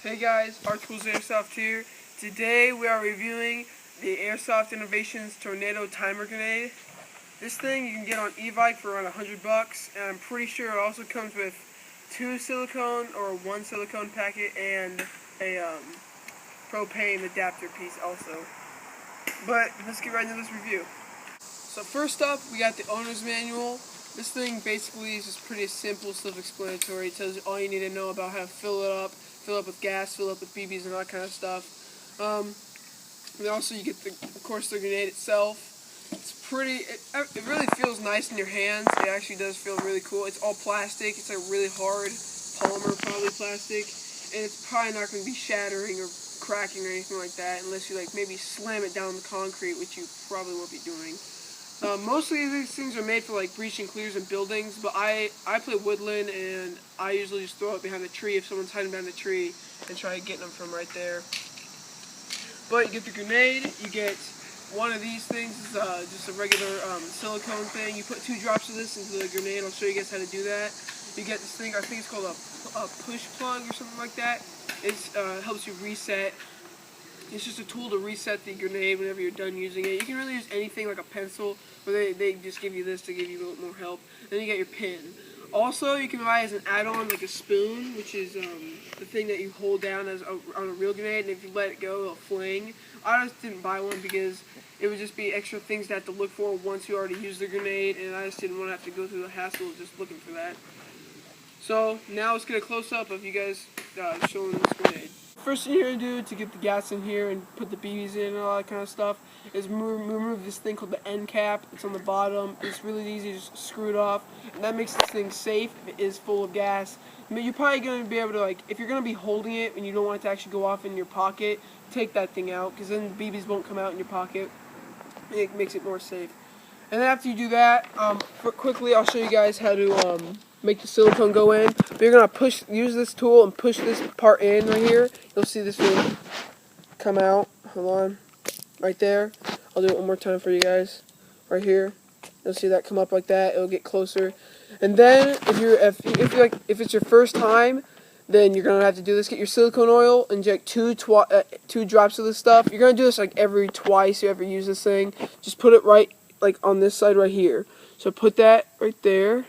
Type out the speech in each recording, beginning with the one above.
Hey guys, Archibald's Airsoft here. Today we are reviewing the Airsoft Innovations Tornado Timer Grenade. This thing you can get on e-bike for around $100, and I'm pretty sure it also comes with 2 silicone or 1 silicone packet and a propane adapter piece also. But let's get right into this review. So first up, we got the owner's manual. This thing basically is just pretty simple, self-explanatory. It tells you all you need to know about how to fill it up with gas, fill up with BBs and all that kind of stuff. And also you get, of course, the grenade itself. It's pretty, it really feels nice in your hands. It actually does feel really cool. It's all plastic. It's like really hard polymer, probably plastic. And it's probably not going to be shattering or cracking or anything like that unless you like maybe slam it down the concrete, which you probably won't be doing. Mostly these things are made for like breaching clears in buildings, but I play woodland and I usually just throw it behind a tree if someone's hiding behind a tree and try getting them from right there. But you get the grenade, you get one of these things, just a regular silicone thing. You put 2 drops of this into the grenade. I'll show you guys how to do that. You get this thing, I think it's called a push plug or something like that. It helps you reset. It's just a tool to reset the grenade whenever you're done using it. You can really use anything like a pencil, but they just give you this to give you a little more help. Then you get your pin. Also, you can buy as an add-on like a spoon, which is the thing that you hold down on a real grenade, and if you let it go, it'll fling. I just didn't buy one because it would just be extra things to have to look for once you already used the grenade, and I just didn't want to have to go through the hassle of just looking for that. So now let's get a close-up of you guys showing this grenade. First thing you're going to do to get the gas in here and put the BBs in and all that kind of stuff is remove this thing called the end cap. It's on the bottom. It's really easy to just screw it off, and that makes this thing safe if it is full of gas. I mean, you're probably going to be able to, like, if you're going to be holding it and you don't want it to actually go off in your pocket, take that thing out, because then the BBs won't come out in your pocket. It makes it more safe. And then after you do that, quickly I'll show you guys how to make the silicone go in. But you're gonna use this tool and push this part in right here. You'll see this thing come out. Hold on, right there. I'll do it one more time for you guys. Right here, you'll see that come up like that. It'll get closer. And then if it's your first time, then you're gonna have to do this. Get your silicone oil, inject 2 drops of this stuff. You're gonna do this like twice you ever use this thing. Just put it right like on this side right here. So put that right there,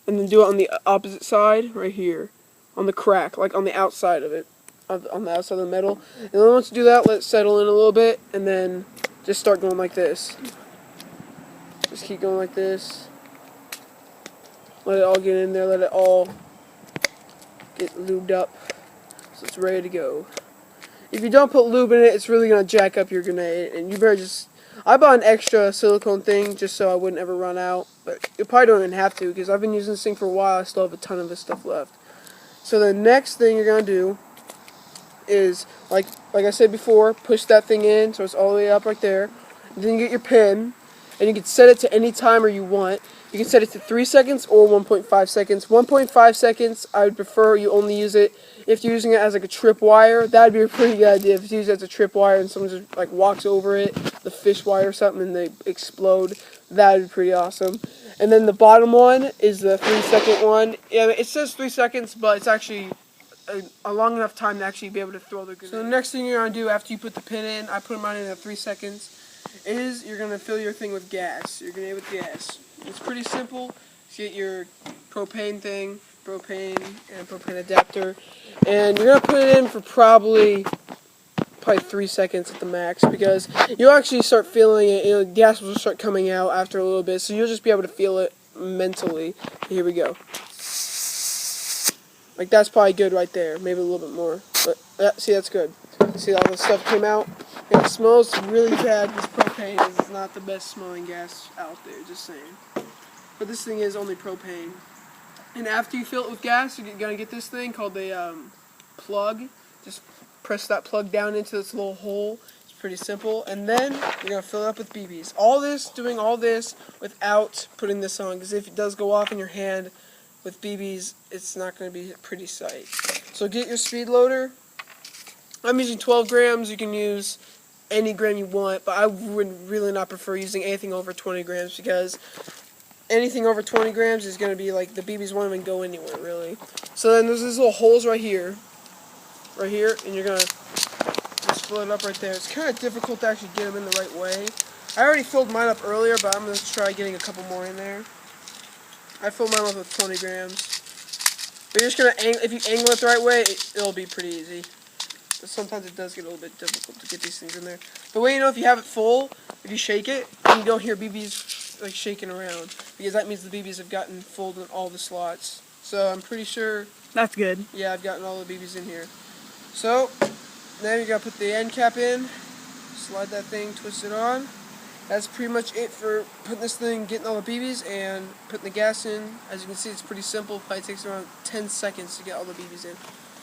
and then do it on the opposite side right here, on the crack, like on the outside of it, on the outside of the metal. And then once you do that, let it settle in a little bit, and then just start going like this. Just keep going like this. Let it all get in there. Let it all get lubed up, so it's ready to go. If you don't put lube in it, it's really gonna jack up your grenade, and you better just. I bought an extra silicone thing just so I wouldn't ever run out, but you probably don't even have to because I've been using this thing for a while. I still have a ton of this stuff left. So the next thing you're gonna do is, like I said before, push that thing in so it's all the way up right there. And then you get your pin, and you can set it to any timer you want. You can set it to 3 seconds or 1.5 seconds. 1.5 seconds, I would prefer you only use it if you're using it as like a trip wire. That would be a pretty good idea. If you use it as a trip wire and someone just like walks over it, the fish wire or something, and they explode, that would be pretty awesome. And then the bottom one is the 3-second one. Yeah, it says 3 seconds, but it's actually a long enough time to actually be able to throw the grenade. So the next thing you're going to do after you put the pin in, I put mine in at 3 seconds, is you're going to fill your thing with gas, your grenade with gas. It's pretty simple. You get your propane thing, propane adapter, and you're going to put it in for probably 3 seconds at the max, because you'll actually start feeling it. Gas will start coming out after a little bit, so you'll just be able to feel it mentally. Here we go. Like, that's probably good right there. Maybe a little bit more. But, see, that's good. See, all the stuff came out. And it smells really bad. This propane is not the best smelling gas out there, just saying. But this thing is only propane. And after you fill it with gas, you're going to get this thing called a plug. Just press that plug down into this little hole. It's pretty simple. And then you're going to fill it up with BBs. Doing all this without putting this on. Because if it does go off in your hand with BBs, it's not going to be a pretty sight. So get your speed loader. I'm using 12 grams. You can use any gram you want, but I would really not prefer using anything over 20 grams because anything over 20 grams is going to be like the BBs won't even go anywhere, really. So then there's these little holes right here. right here, and you're gonna just fill it up right there. It's kind of difficult to actually get them in the right way. I already filled mine up earlier, but I'm gonna try getting a couple more in there. I filled mine up with 20 grams. But you're just gonna if you angle it the right way, it'll be pretty easy. But sometimes it does get a little bit difficult to get these things in there. The way you know if you have it full, if you shake it, and you don't hear BBs like shaking around, because that means the BBs have gotten full in all the slots. So I'm pretty sure. That's good. Yeah, I've gotten all the BBs in here. So then you gotta put the end cap in, slide that thing, twist it on. That's pretty much it for putting this thing, getting all the BBs, and putting the gas in. As you can see, it's pretty simple. Probably takes around 10 seconds to get all the BBs in.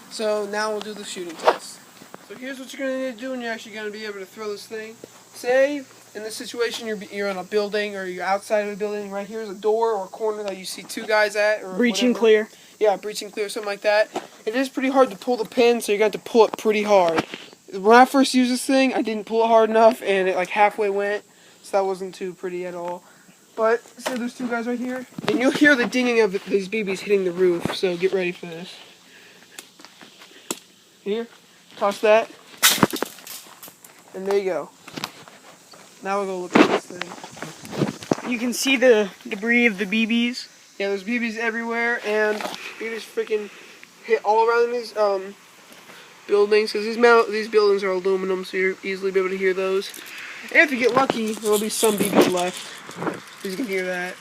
So now we'll do the shooting test. So here's what you're going to need to do when you're actually going to be able to throw this thing. Say, in this situation, you're in a building, or you're outside of a building. Right here's a door or a corner that you see two guys at. Or Breach and whatever. clear. Yeah, breach and clear, something like that. It is pretty hard to pull the pin, so you're going to have to pull it pretty hard. When I first used this thing, I didn't pull it hard enough, and it like halfway went. So that wasn't too pretty at all. But, so there's two guys right here. And you'll hear the dinging of these BBs hitting the roof, so get ready for this. Here, toss that. And there you go. Now we'll go look at this thing. You can see the debris of the BBs. Yeah, there's BBs everywhere, and you can just freaking hit all around these buildings. Because these buildings are aluminum, so you'll easily be able to hear those. And if you get lucky, there'll be some BBs left. You can hear that.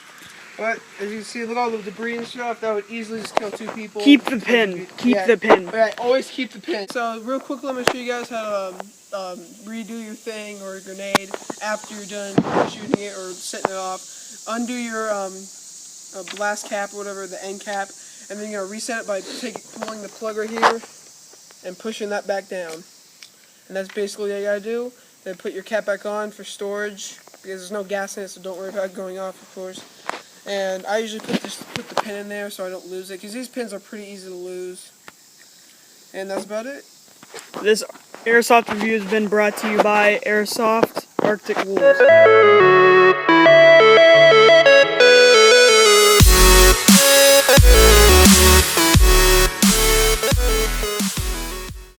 But as you can see, look at all the debris and stuff. That would easily just kill two people. Keep the pin. Keep the pin. Right, always keep the pin. So real quick, let me show you guys how to redo your thing or a grenade after you're done shooting it or setting it off. Undo your blast cap or whatever, the end cap, and then you're gonna reset it by pulling the plug right here and pushing that back down. And that's basically what you gotta do. Then put your cap back on for storage, because there's no gas in it, so don't worry about it going off, of course. And I usually put the pin in there so I don't lose it, because these pins are pretty easy to lose. And that's about it. This Airsoft review has been brought to you by Airsoft Arctic Wolves.